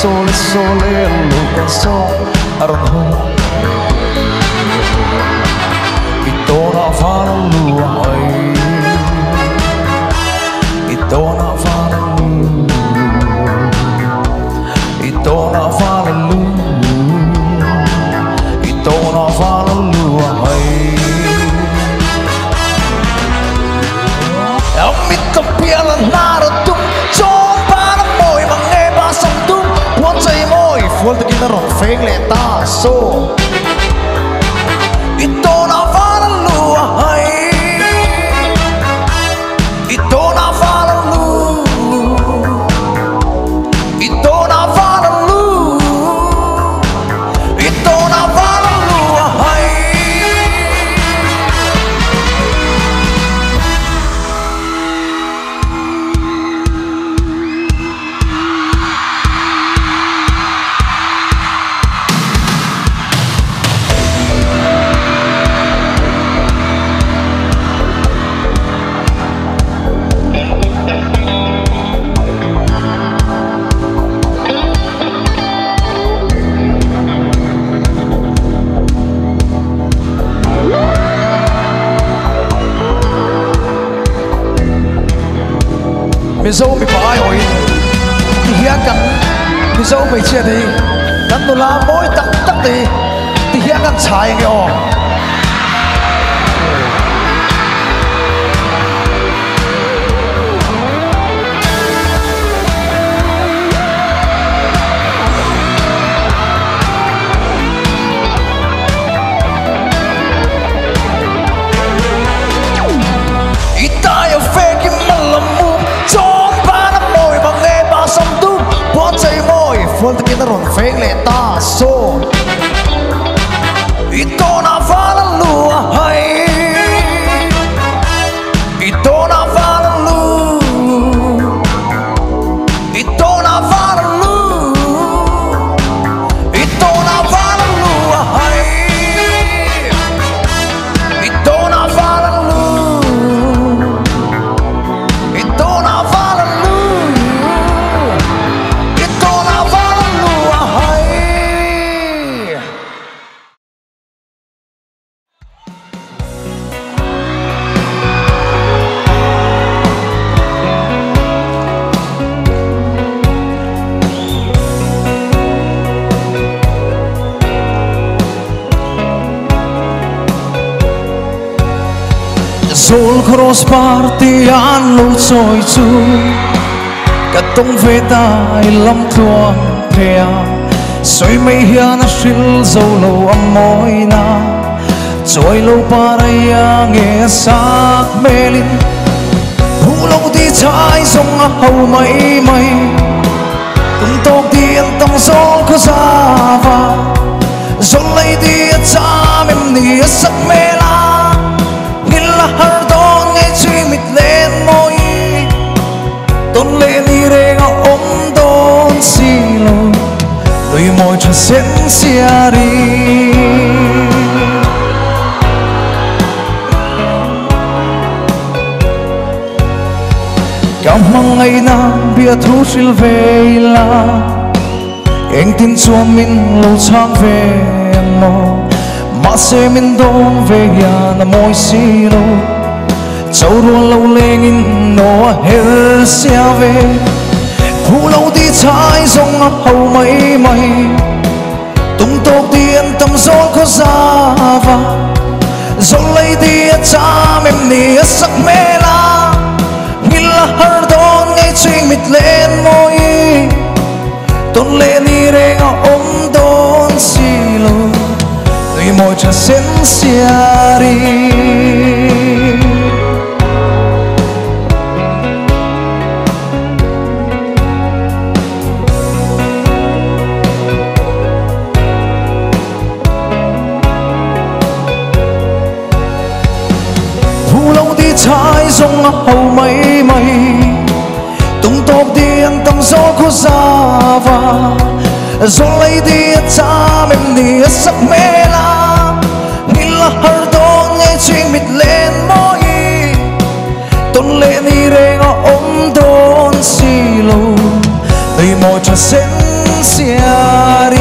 Sole, sole, lupa so aron ito na faluay, ito na falu, ito na falu, ito na faluay. Amit kapialan naratung para môi bằng nghe ba sông tung buồn dây môi full từ kia rong phê lệ ta so ito na fala lua hay ito na fala lu ito na fala lu ito na fala lua hay mi dâu mi phải ôi hiangกันmi dâu mi chia điกันตัวละมวยตักตักđiที่hiangกันชายเงาfull từ kia rong phê lệ ta so ito na fala lua hay ito na fala lu ito na fala lu ito na fala lua hay ito na fala lu ito na fala lu ito na Sol cross party an lâu trôi chu cả tông về tai lâm thuang thea soi mây hiền na shil dâu lâu âm môi na trôi lâu paraya nghe sắc mê linh hu lâu đi trái sông hầu mây mây tung tóc tiên tâm gió có ra va gió lấy đi cha mềm đi sắc mê la har don ngay truy mịt lên môi tôn lên đi re ngọ ôm đón xì lôi đôi môi cho xén xia đi cảm mong ngày nào bia thu xil về là anh tin cho mình lâu sang về mò mà sẽ mình đón về nhà là môi xì lôi châu ruộng lâu lên in nó hết xe về thu lâu đi trái sông hầu mây mây tung tóc tiên tâm gió có ra va gió lấy đi cha mềm nỉ sắc mê la nhìn là har đón ngay truy mịt lên môi tôn lên đi re ôm đón xì lôi đôi môi cho xén xia đi va gió lấy đi cha em đi sắc mê la ni là har do nghe chinh mít lên môi tôn lệ ni re ngõ ôm đón xì lù tây môi cho sen xia đi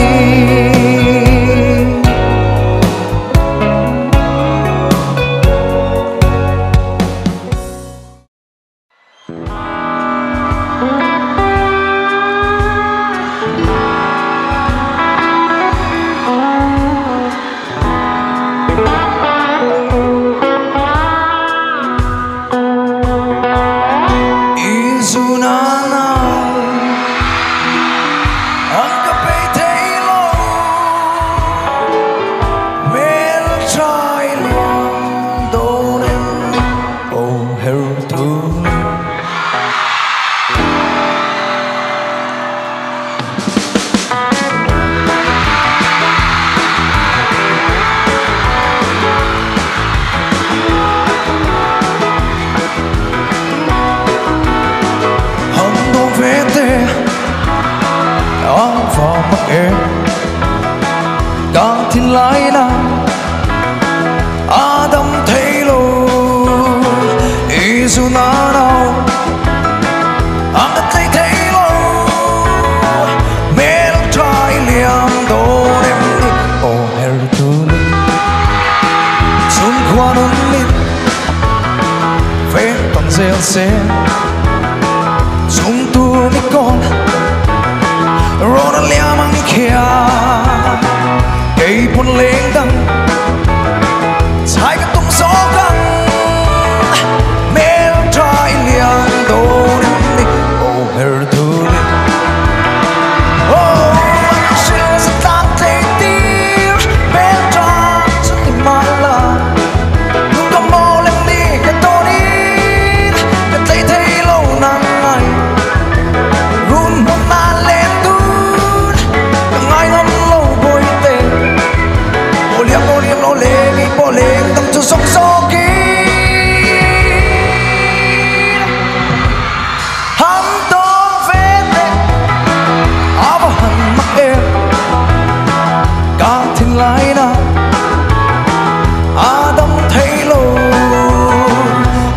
Chúng tôi đi con rồi lia mang kia cây buồn lên đằng trái cái tung gió găng mê trai liang đồ đi oh her tu đi oh anh sẽ rất tan thấy tiếng mê trai chân mà là lúc có mò lên đi cái tôi đi cái thấy thấy lâu nắng ngày run một mà lên tút ngày hôm lâu bồi tê bồ liếm nó lên tâm cho sóng gió kia hắn to về tê áo vào hẳn mắt em cả thiên lại na Adam thấy lâu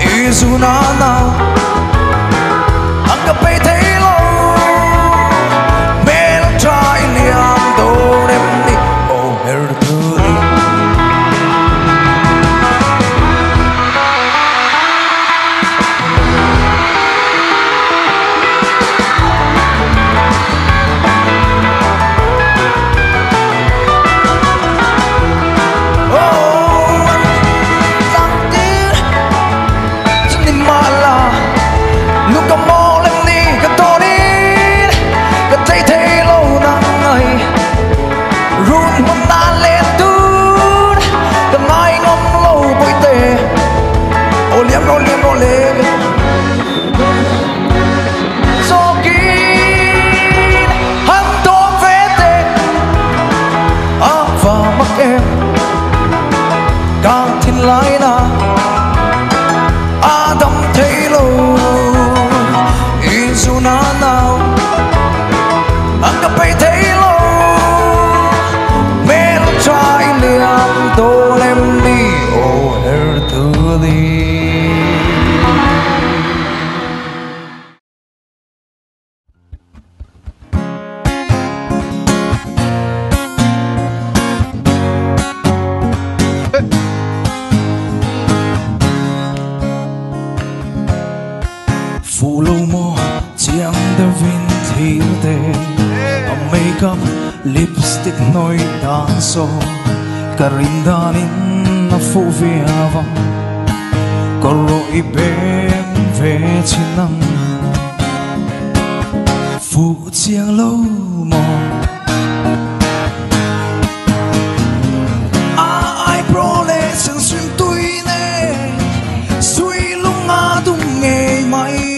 ý dù na nào anh gặp bay thấy lâu mê nó trai liam đồ em đi oh her tu đi nó lên gió kín hắn tóm về tê áo vào mắt em càng thiên lại na Adam thấy lâu ý dù na nào anh gặp bay thấy lâu mê nó trai liam tô em đi oh her tu đi phụ lâu mô chiang đơ vinh thiếu tê makeup lipstick nói đàn so karindanin na phụ vía vong có rồi bên về chinang phụ chiang lâu mô ai pro lệ sang xuyên tôi nè suy lung ngã tung nghề mày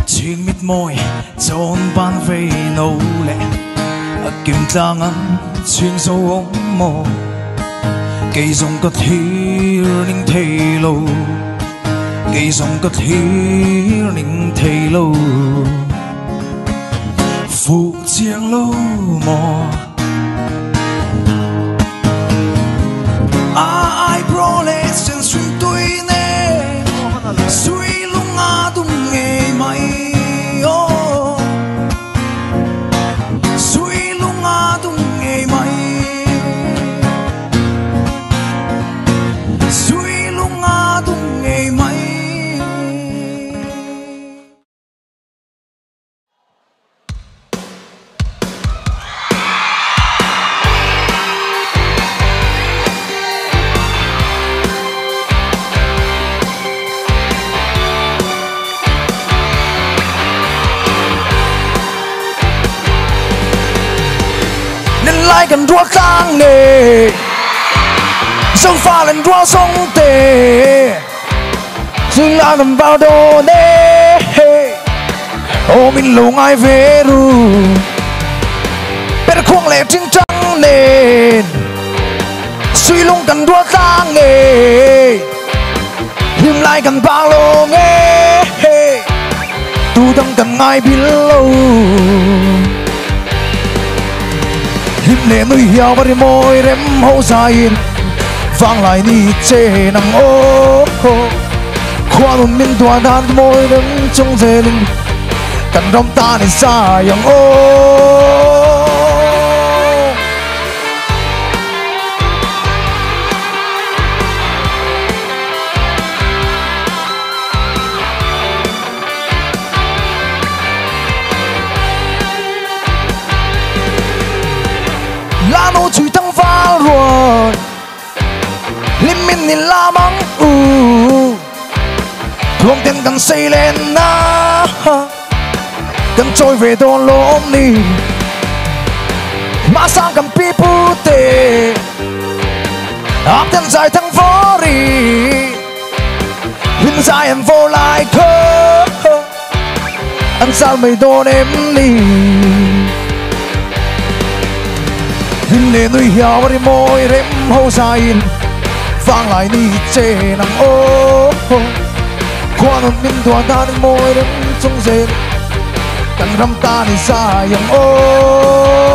chuyện mịt môi trốn ban về nấu lẹ kim trang ăn chuyện dâu ống mồ cây dòng có thi ninh thầy lâu cây dòng có thi ninh thầy lâu phụ chiang lâu mò ai pro lệ sen suy tôi nè suy lung à tung nghe mày suy lung à tung nghe mày suy lung à tung nghe mày lại gần đua khang nề sông pha lên đua sông tề dừng lại gần vào đồ nề ô mình lâu ngay về ru bên khoang lệ trinh trắng nền suy lung gần đua khang nề dừng lại gần bao lô nghe tu tâm cần ai biết lâu him lệ nuôi hiao và môi rem hậu dài vang lại ni chê nắng ô khoa luôn min tua đan môi đứng trong dê linh cần rong ta này xa yang ô la nô chui tăng pha rồi lim min ni la măng thuông tiền cần xây lên na cần trôi về đồ lốm ni mà sang cầm pi pu tê áp tiền dài thăng phố ri hình dài em vô lại khơ ăn sao mày đồ em đi him lệ nuôi hiao và môi rem hậu dài vang lại ni chê nắng ô khoa non min tua đan môi đứng trong dê cần răm ta ni xa yang ô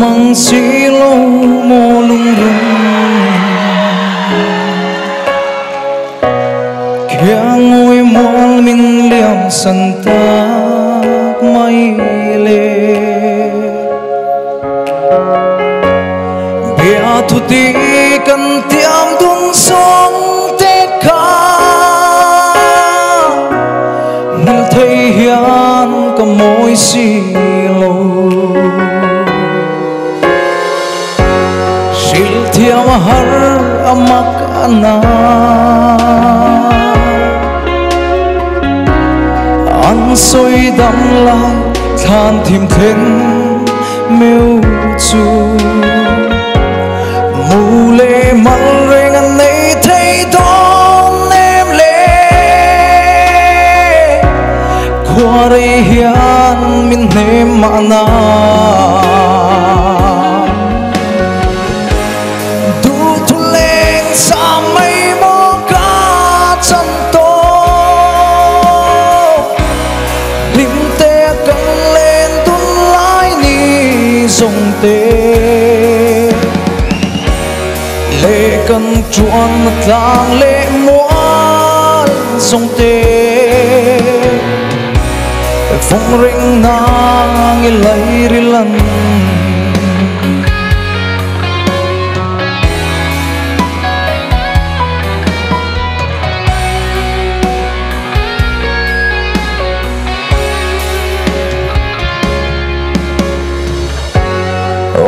mang xí lâu mô lung rung kia ngồi mòn mình liam sân tác mây lệ bia thu tí cần tiêm tung sông tết ca mình thấy hiền có môi xí lâu thiam har amakana an soi đắm lại than thìm thêm mêu chu mù lệ măng rơi ngăn này thấy đón em lệ qua đây hiền mình nêm mà na dòng tê lệ cần chuan tang lệ muôn dòng tê phong ring nang lấy ri lần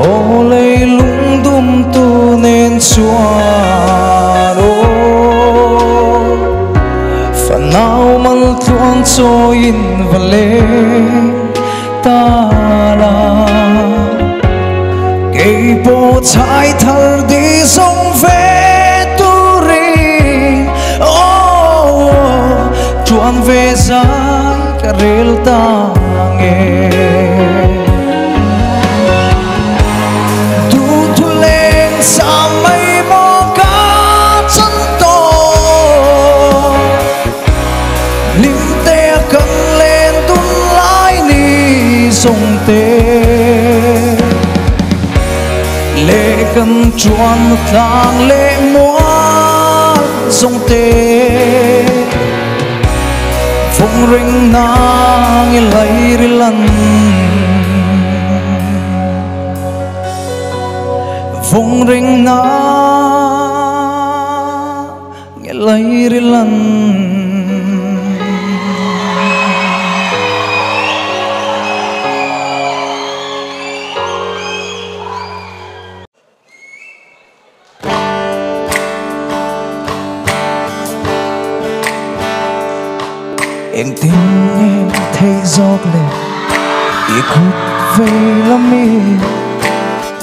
ô lê lung tum tu nên chuan ô phần nào mal thuan cho in la cây bộ trái thở đi sông về tu ri chuan về dài cả rel ta nghe tu thu lên sa mây mò cá chân to lim te căng lên tuôn lái ni sông tê lệ cầm chuan thang lệ mua sông tê phong ring nang lấy ri lần phong ring nang lấy ri lần em tin em thấy giọt lệ ý khúc về lắm mi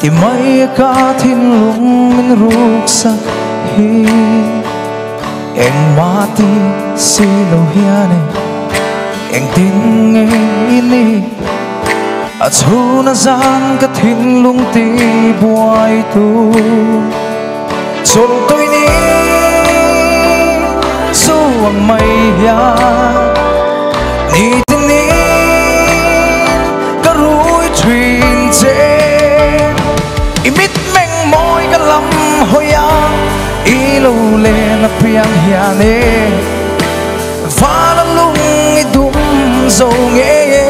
thì mấy cả thiên lung mình rục sắc hi em mati si lo hiane em tin em ini chu na gian cả thiên lung ti boy tu chol tôi ni suang mây ya ni tin ni cả rủi thuyền trên imit meng môi cả lắm hoya ilu lên piang hiane và la lung idum dầu nghe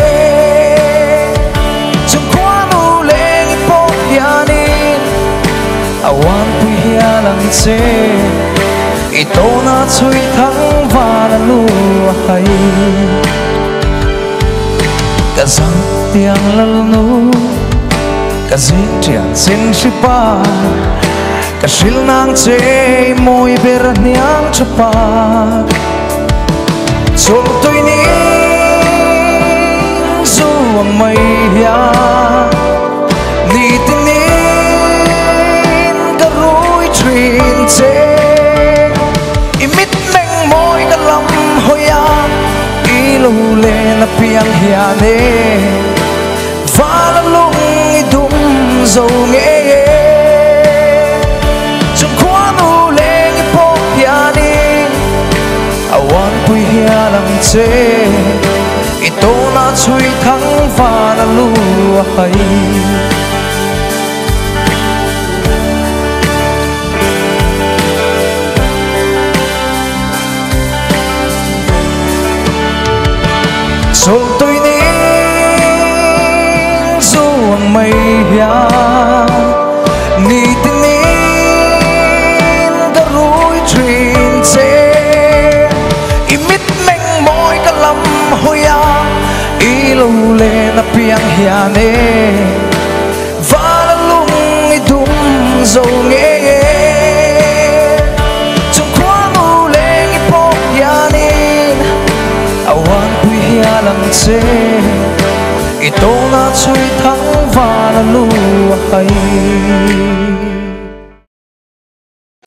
chung qua nu lên ipo hiane awan pi hialang che ito na chui thang và la lu hay cả răng tiếng lal nu cả diễn triển xin shipa cả shil nang che môi ber niang chapa chol tôi ni zuang mai ya ni tin ni cả rối truyền che imit meng môi cả lắm hoya ilu lên piang hiane và la lung idum dầu nghe chung qua nu lên ipo hiane awan pui hialang che ito na chui thang và la lu hay chol tôi ni zuang mây ya ni tin ni cả rủi thuyền che imit meng môi cả lắm hoya ilu lên piang hiane và la lung idum dầu nghe chung qua nu lên ipo hiane awan pi hialang che ito na chui thang và la lu hay